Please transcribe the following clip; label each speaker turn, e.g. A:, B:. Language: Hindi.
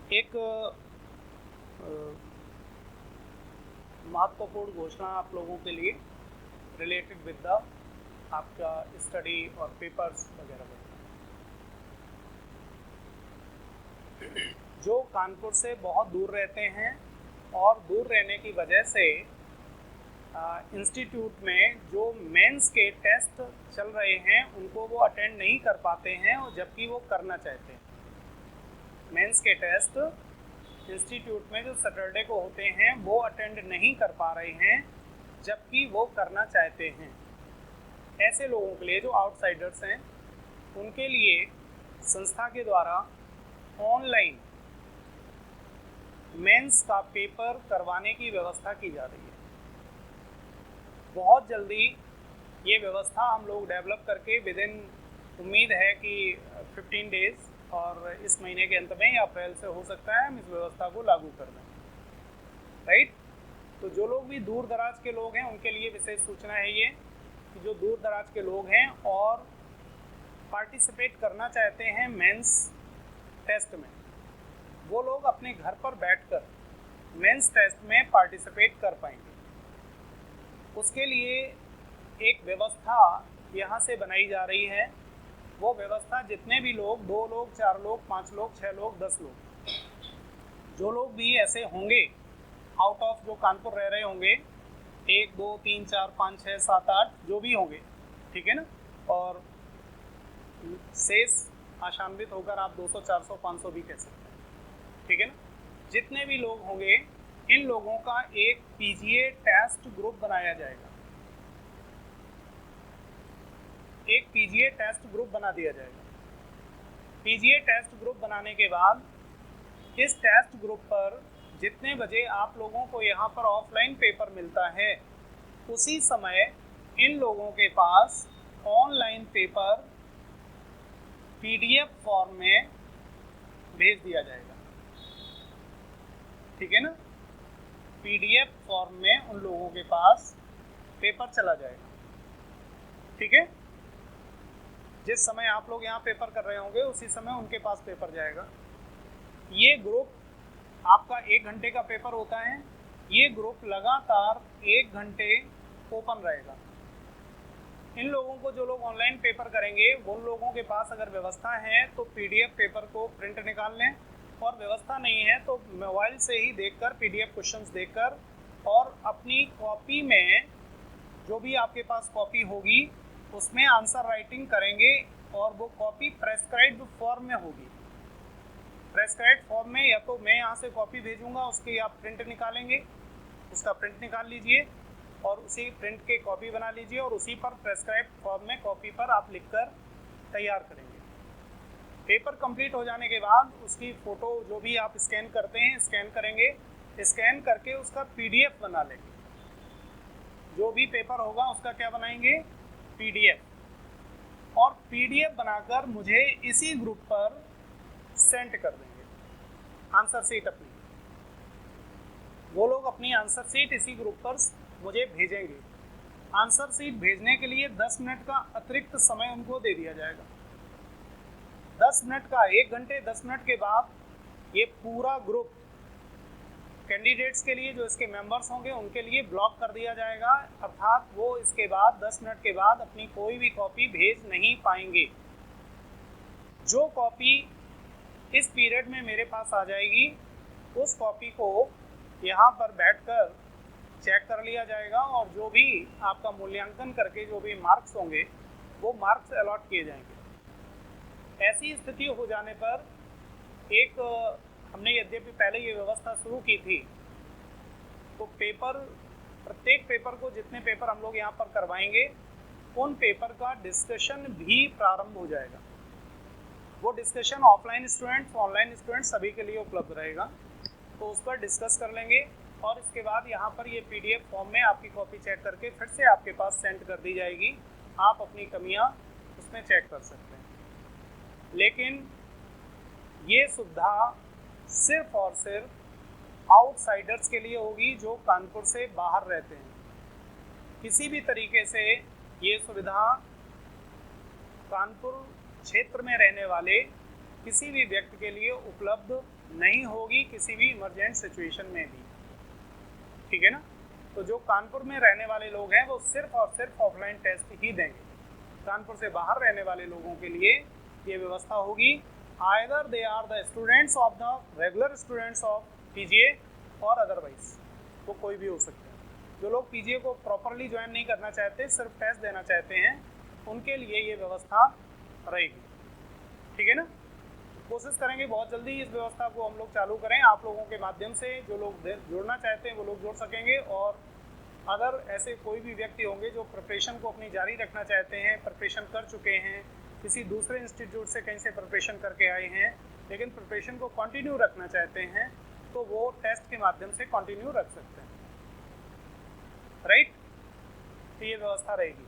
A: एक महत्वपूर्ण घोषणा आप लोगों के लिए रिलेटेड विद द आपका स्टडी और पेपर्स वगैरह जो कानपुर से बहुत दूर रहते हैं और दूर रहने की वजह से इंस्टीट्यूट में जो मेंस के टेस्ट चल रहे हैं उनको वो अटेंड नहीं कर पाते हैं, और जबकि वो करना चाहते हैं। मेंस के टेस्ट इंस्टीट्यूट में जो सैटरडे को होते हैं वो अटेंड नहीं कर पा रहे हैं, जबकि वो करना चाहते हैं। ऐसे लोगों के लिए जो आउटसाइडर्स हैं उनके लिए संस्था के द्वारा ऑनलाइन मेंस का पेपर करवाने की व्यवस्था की जा रही है। बहुत जल्दी ये व्यवस्था हम लोग डेवलप करके विदिन, उम्मीद है कि 15 डेज़ और इस महीने के अंत में या अप्रैल से हो सकता है हम इस व्यवस्था को लागू कर दें। राइट। तो जो लोग भी दूर दराज के लोग हैं उनके लिए विशेष सूचना है ये कि जो दूर दराज के लोग हैं और पार्टिसिपेट करना चाहते हैं मेंस टेस्ट में, वो लोग अपने घर पर बैठकर मेंस टेस्ट में पार्टिसिपेट कर पाएंगे। उसके लिए एक व्यवस्था यहाँ से बनाई जा रही है। वो व्यवस्था जितने भी लोग, 2 लोग, 4 लोग, 5 लोग, 6 लोग, 10 लोग, जो लोग भी ऐसे होंगे आउट ऑफ जो कानपुर रह रहे होंगे, 1 2 3 4 5 6 7 8 जो भी होंगे, ठीक है ना, और शेष आशान्वित होकर आप 200 400 500 भी कह सकते हैं, ठीक है ना। जितने भी लोग होंगे इन लोगों का एक पीजीए टेस्ट ग्रुप बनाया जाएगा। एक पीजीए टेस्ट ग्रुप बना दिया जाएगा। पीजीए टेस्ट ग्रुप बनाने के बाद इस टेस्ट ग्रुप पर जितने बजे आप लोगों को यहाँ पर ऑफलाइन पेपर मिलता है, उसी समय इन लोगों के पास ऑनलाइन पेपर पीडीएफ फॉर्म में भेज दिया जाएगा, ठीक है ना। पीडीएफ फॉर्म में उन लोगों के पास पेपर चला जाएगा, ठीक है। जिस समय आप लोग यहाँ पेपर कर रहे होंगे उसी समय उनके पास पेपर जाएगा। ये ग्रुप आपका 1 घंटे का पेपर होता है। ये ग्रुप लगातार 1 घंटे ओपन रहेगा। इन लोगों को, जो लोग ऑनलाइन पेपर करेंगे, उन लोगों के पास अगर व्यवस्था है तो पीडीएफ पेपर को प्रिंट निकाल लें, और व्यवस्था नहीं है तो मोबाइल से ही देखकर, पीडीएफ क्वेश्चंस देखकर, और अपनी कॉपी में जो भी आपके पास कॉपी होगी उसमें आंसर राइटिंग करेंगे, और वो कॉपी प्रेस्क्राइब्ड फॉर्म में होगी। प्रेस्क्राइब्ड फॉर्म में या तो मैं यहाँ से कॉपी भेजूंगा, उसकी आप प्रिंट निकालेंगे, उसका प्रिंट निकाल लीजिए और उसी प्रिंट के कॉपी बना लीजिए, और उसी पर प्रेस्क्राइब्ड फॉर्म में कॉपी पर आप लिखकर तैयार करेंगे। पेपर कंप्लीट हो जाने के बाद उसकी फ़ोटो जो भी आप स्कैन करते हैं स्कैन करेंगे, स्कैन करके उसका पीडीएफ बना लेंगे। जो भी पेपर होगा उसका क्या बनाएंगे, पीडीएफ, और पीडीएफ बनाकर मुझे इसी ग्रुप पर सेंड कर देंगे आंसर शीट अपनी। वो लोग अपनी आंसर शीट इसी ग्रुप पर मुझे भेजेंगे। आंसर शीट भेजने के लिए 10 मिनट का अतिरिक्त समय उनको दे दिया जाएगा। 10 मिनट का, 1 घंटे 10 मिनट के बाद ये पूरा ग्रुप कैंडिडेट्स के लिए, जो इसके मेंबर्स होंगे उनके लिए ब्लॉक कर दिया जाएगा, अर्थात वो इसके बाद 10 मिनट के बाद अपनी कोई भी कॉपी भेज नहीं पाएंगे। जो कॉपी इस पीरियड में मेरे पास आ जाएगी उस कॉपी को यहाँ पर बैठकर चेक कर लिया जाएगा, और जो भी आपका मूल्यांकन करके जो भी मार्क्स होंगे वो मार्क्स अलॉट किए जाएंगे। ऐसी स्थिति हो जाने पर एक, हमने यद्यपि पहले ये व्यवस्था शुरू की थी, तो पेपर, प्रत्येक पेपर को, जितने पेपर हम लोग यहाँ पर करवाएंगे उन पेपर का डिस्कशन भी प्रारंभ हो जाएगा। वो discussion offline students, online students सभी के लिए उपलब्ध रहेगा, तो उस पर डिस्कस कर लेंगे, और इसके बाद यहाँ पर ये पीडीएफ फॉर्म में आपकी कॉपी चेक करके फिर से आपके पास सेंड कर दी जाएगी। आप अपनी कमियाँ उसमें चेक कर सकते हैं। लेकिन ये सुविधा सिर्फ और सिर्फ आउटसाइडर्स के लिए होगी जो कानपुर से बाहर रहते हैं। किसी भी तरीके से ये सुविधा कानपुर क्षेत्र में रहने वाले किसी भी व्यक्ति के लिए उपलब्ध नहीं होगी किसी भी इमरजेंट सिचुएशन में भी, ठीक है ना। तो जो कानपुर में रहने वाले लोग हैं वो सिर्फ और सिर्फ ऑफलाइन टेस्ट ही देंगे। कानपुर से बाहर रहने वाले लोगों के लिए ये व्यवस्था होगी, either they are the students of the regular students of PGA और अदरवाइज, वो कोई भी हो सकता है। जो लोग पीजीए को प्रॉपरली ज्वाइन नहीं करना चाहते, सिर्फ टेस्ट देना चाहते हैं, उनके लिए ये व्यवस्था रहेगी, ठीक है ना। कोशिश करेंगे बहुत जल्दी इस व्यवस्था को हम लोग चालू करें, आप लोगों के माध्यम से जो लोग जुड़ना चाहते हैं वो लोग जुड़ सकेंगे। और अगर ऐसे कोई भी व्यक्ति होंगे जो प्रिपरेशन को अपनी जारी रखना चाहते हैं, प्रिपरेशन कर चुके हैं, किसी दूसरे इंस्टीट्यूट से कहीं से प्रिपरेशन करके आए हैं लेकिन प्रिपरेशन को कंटिन्यू रखना चाहते हैं, तो वो टेस्ट के माध्यम से कंटिन्यू रख सकते हैं, राइट। तो ये व्यवस्था रहेगी।